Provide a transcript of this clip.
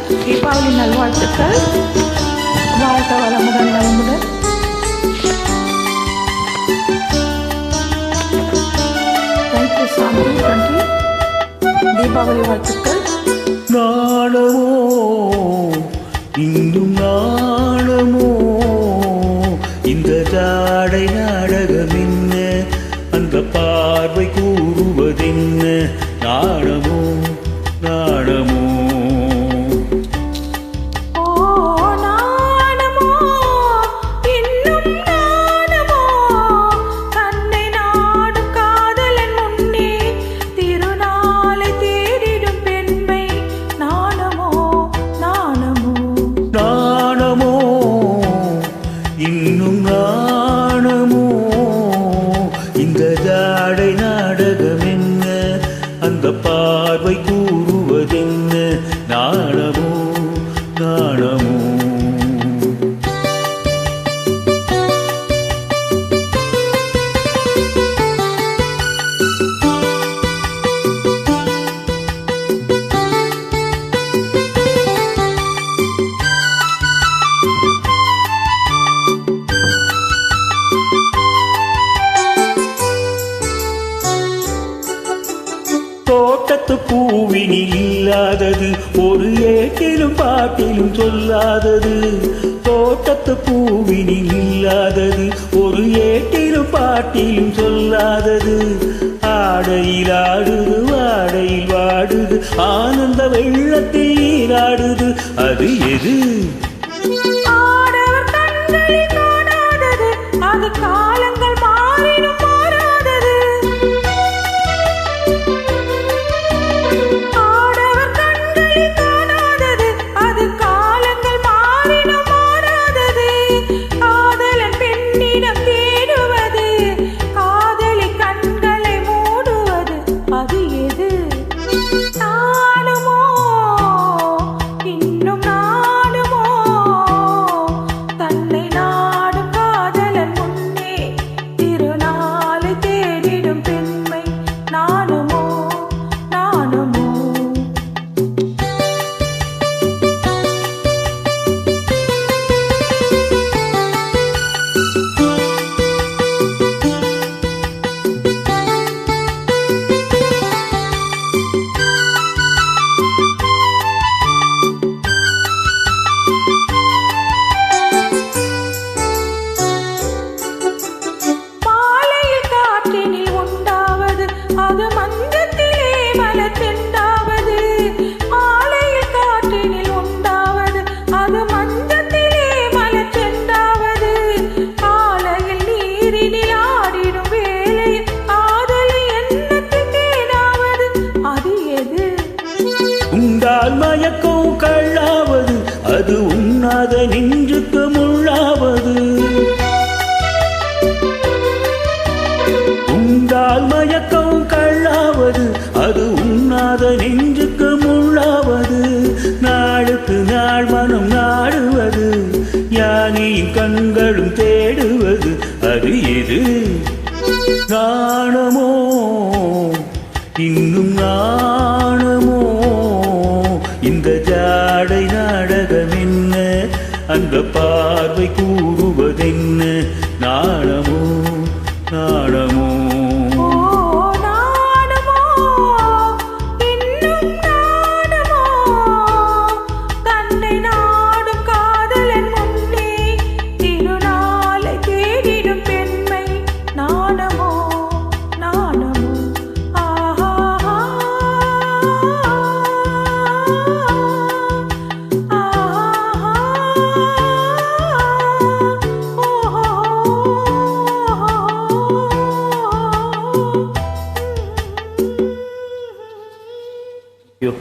தீபாவளி நல்வாழ்த்துக்கள். வாழ்க வளமுடன் நலமுடன். தேங்க்யூ சாமி. நன்றி. தீபாவளி வாழ்த்துக்கள். நாணமோ இன்னும் நாணமோ இந்த ஜாடை நாடகம் என்ன, அந்த பார்வை கூறுவதென்ன, நாணமோ நாணமோ இன்னும் நாணமோ இந்த ஜாடை நாடகம் என்ன, அந்த பார்வை கூறுவதென்ன, நாணமோ நாணமோ தோட்டத்து பூவினில் இல்லாதது ஒரு ஏட்டிலும் பாட்டிலும் சொல்லாதது, தோட்டத்து பூவினில் இல்லாதது ஒரு ஏட்டிலும் பாட்டிலும் சொல்லாதது, ஆடையில் ஆடுது வாடையில் வாடுது ஆனந்த வெள்ளத்தில் நீராடுது, அது எது? அது காலங்கள் மாறினும் மாறாதது. ஆடவர் கண்களில் காணாதது, அது காலங்கள் மாறினும் மாறாதது. காதலன் பெண்ணிடம் தேடுவது, காதலி கண்களை மூடுவது, அது எது? நானுமோ இன்னும் நானுமோ தன்னை உண்டால் மயக்கம் கள்ளாவது, அது உண்ணாத நெஞ்சுக்கு முள்ளாவது, உண்டால் மயக்கம் கள்ளாவது, அது உண்ணாத நெஞ்சுக்கு முள்ளாவது, நாளுக்கு நாள் மனம் நாடுவது, ஞானியின் கண்களும் தேடுவது, அது எது? நாணமோ இன்னும் நாணமோ இந்த ஜாடை நாடகம் என்ன, அந்த பார்வை கூறுவதென்ன, நாணமோ நாணமோ you